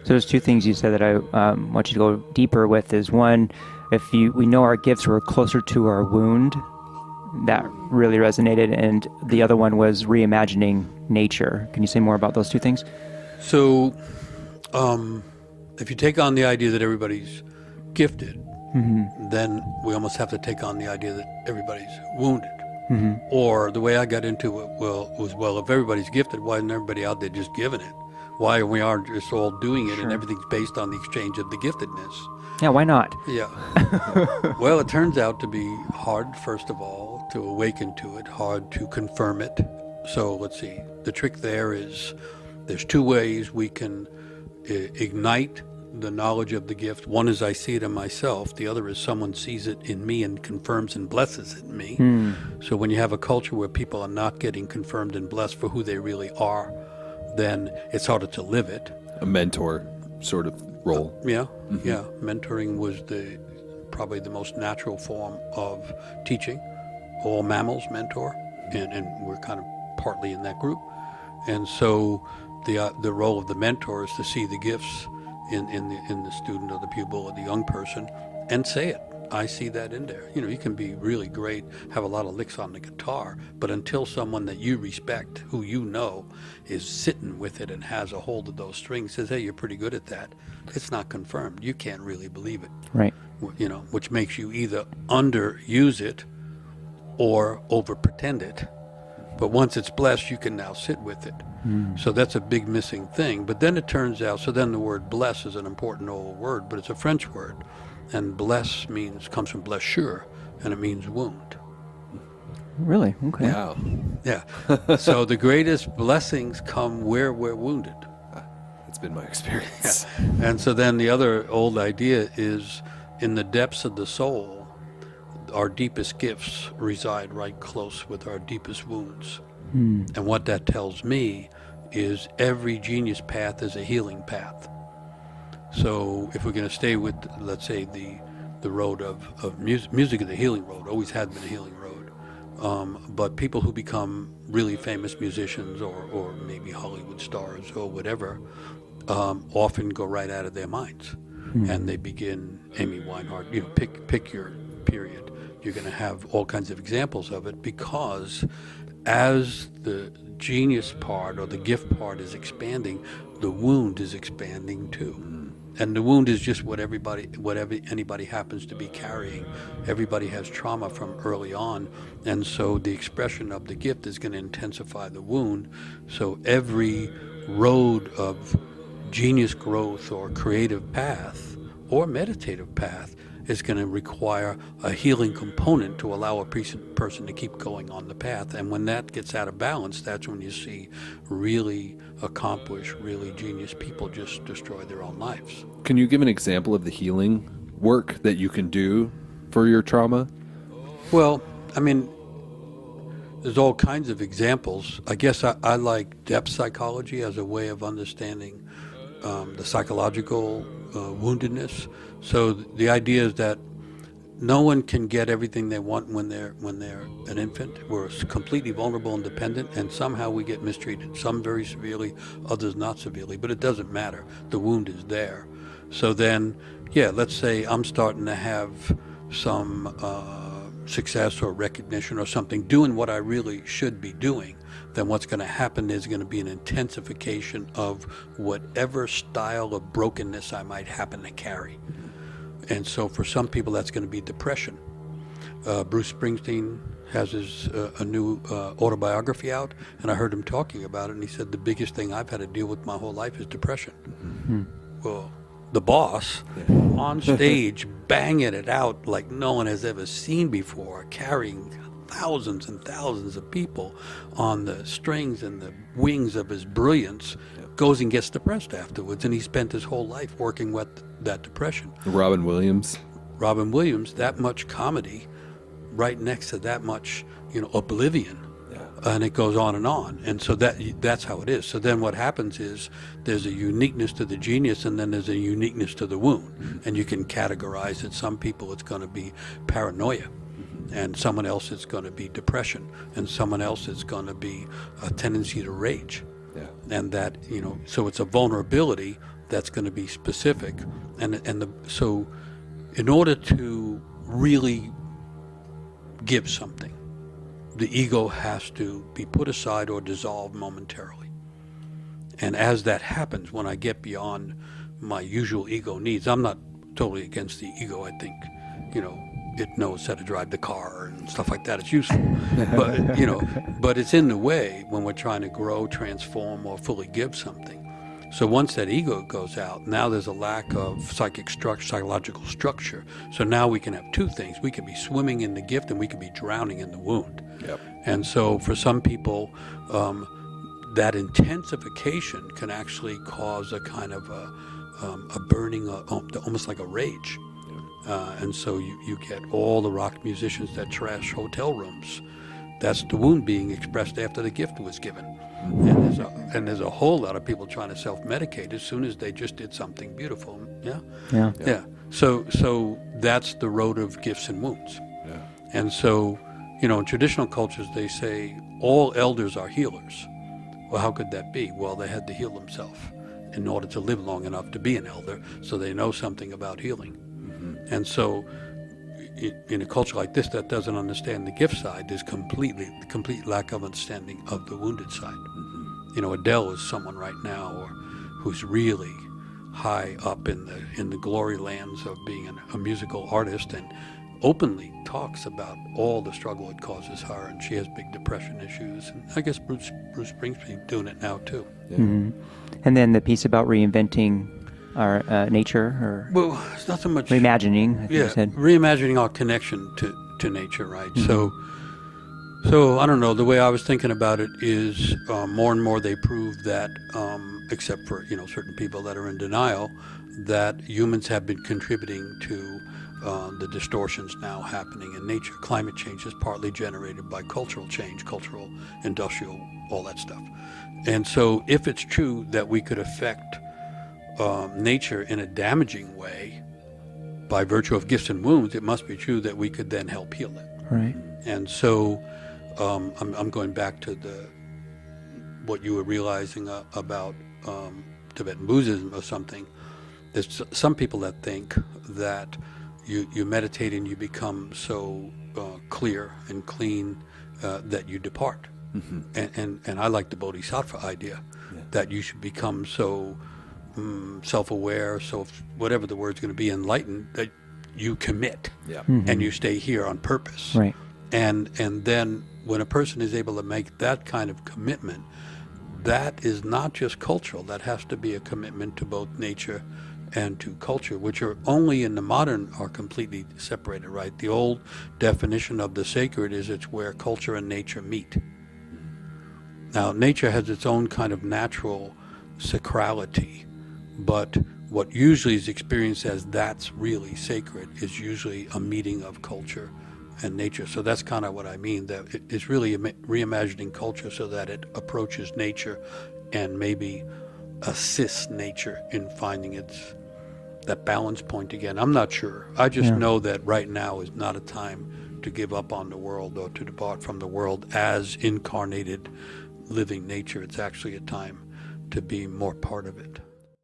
So there's two things you said that I want you to go deeper with. Is one, if we know our gifts were closer to our wound, that really resonated, and the other one was reimagining nature. Can you say more about those two things? So, if you take on the idea that everybody's gifted, then we almost have to take on the idea that everybody's wounded. Or the way I got into it was, if everybody's gifted, why isn't everybody out there just giving it? Why we aren't just all doing it, and everything's based on the exchange of the giftedness? Yeah, why not? Yeah. Well, it turns out to be hard, first of all, to awaken to it, hard to confirm it. So let's see. The trick there is there's two ways we can ignite the knowledge of the gift. One is I see it in myself. The other is someone sees it in me and confirms and blesses it in me. So when you have a culture where people are not getting confirmed and blessed for who they really are, then it's harder to live it. A mentor sort of role. Yeah. Mentoring was probably the most natural form of teaching. All mammals mentor, and we're kind of partly in that group. And so the role of the mentor is to see the gifts in the student or the pupil or the young person and say it. I see that in there. You can be really great, have a lot of licks on the guitar, but until someone that you respect, who you know, is sitting with it and has a hold of those strings, says, hey, you're pretty good at that, it's not confirmed. You can't really believe it. Right. Which makes you either underuse it or over pretend it. But once it's blessed, you can now sit with it. So that's a big missing thing. But then it turns out, so then the word bless is an important old word, but it's a French word. And bless comes from blessure, and it means wound. Really? Okay. Wow. Yeah. So the greatest blessings come where we're wounded. That's been my experience. And so then the other old idea is in the depths of the soul, our deepest gifts reside right close with our deepest wounds. And what that tells me is every genius path is a healing path. So if we're going to stay with, let's say, the road of music, music is the healing road, always had been a healing road. But people who become really famous musicians or maybe Hollywood stars or whatever often go right out of their minds. And they begin, Amy Winehart, pick your period. You're going to have all kinds of examples of it, because as the genius part or the gift part is expanding, the wound is expanding too. And the wound is just whatever anybody happens to be carrying. Everybody has trauma from early on, and so the expression of the gift is going to intensify the wound. So every road of genius growth or creative path or meditative path is going to require a healing component to allow a person to keep going on the path. And when that gets out of balance, that's when you see really accomplished, really genius people just destroy their own lives. Can you give an example of the healing work that you can do for your trauma? Well, I mean, there's all kinds of examples. I guess I like depth psychology as a way of understanding the psychological woundedness. So the idea is that no one can get everything they want when they're an infant. We're completely vulnerable and dependent, and somehow we get mistreated. Some very severely, others not severely. But it doesn't matter. The wound is there. So then, let's say I'm starting to have some success or recognition or something, doing what I really should be doing. Then what's going to happen is going to be an intensification of whatever style of brokenness I might happen to carry. And so for some people, that's going to be depression. Bruce Springsteen has a new autobiography out, and I heard him talking about it, and he said, the biggest thing I've had to deal with my whole life is depression. Well, the boss, on stage, banging it out like no one has ever seen before, carrying thousands and thousands of people on the strings and the wings of his brilliance, goes and gets depressed afterwards, and he spent his whole life working with that depression. Robin Williams, that much comedy right next to that much, oblivion. And it goes on. And so that's how it is. So then what happens is there's a uniqueness to the genius, and then there's a uniqueness to the wound. And you can categorize it. Some people it's going to be paranoia, and someone else it's going to be depression, and someone else it's going to be a tendency to rage. And that, so it's a vulnerability that's going to be specific. So in order to really give something, the ego has to be put aside or dissolved momentarily. And as that happens, when I get beyond my usual ego needs, I'm not totally against the ego. I think, it knows how to drive the car and stuff like that. It's useful. But it's in the way when we're trying to grow, transform, or fully give something. So once that ego goes out, now there's a lack of psychological structure. So now we can have two things. We can be swimming in the gift, and we can be drowning in the wound. Yep. And so for some people, that intensification can actually cause a kind of a burning, almost like a rage. And so you get all the rock musicians that trash hotel rooms. That's the wound being expressed after the gift was given. And there's a whole lot of people trying to self-medicate as soon as they just did something beautiful. Yeah. So that's the road of gifts and wounds. Yeah. And so, in traditional cultures, they say all elders are healers. Well, how could that be? Well, they had to heal themselves in order to live long enough to be an elder, so they know something about healing. Mm-hmm. And so in a culture like this that doesn't understand the gift side, there's the complete lack of understanding of the wounded side. Mm-hmm. Adele is someone right now who's really high up in the glory lands of being a musical artist, and openly talks about all the struggle it causes her, and she has big depression issues. And I guess Bruce Springsteen doing it now too. Yeah. Mm-hmm. And then the piece about reinventing our nature, well, it's not so much reimagining. I think you said. Reimagining our connection to nature, right? Mm-hmm. So I don't know. The way I was thinking about it is more and more they prove that, except for certain people that are in denial, that humans have been contributing to the distortions now happening in nature. Climate change is partly generated by cultural change, cultural, industrial, all that stuff. And so if it's true that we could affect nature in a damaging way by virtue of gifts and wounds, it must be true that we could then help heal it. Right. And so I'm going back to what you were realizing about Tibetan Buddhism or something. There's some people that think that you meditate and you become so clear and clean that you depart. Mm-hmm. And I like the bodhisattva idea, that you should become so self-aware, so whatever the word's going to be, enlightened, that you commit. Yeah. Mm-hmm. And you stay here on purpose. Right. And then when a person is able to make that kind of commitment, that is not just cultural. That has to be a commitment to both nature and to culture, which are only in the modern are completely separated, right? The old definition of the sacred is it's where culture and nature meet. Now, nature has its own kind of natural sacrality, but what usually is experienced as that's really sacred is usually a meeting of culture and nature. So that's kind of what I mean, that it's really reimagining culture so that it approaches nature and maybe assists nature in finding that balance point again. I'm not sure. I just know that right now is not a time to give up on the world or to depart from the world as incarnated living nature. It's actually a time to be more part of it.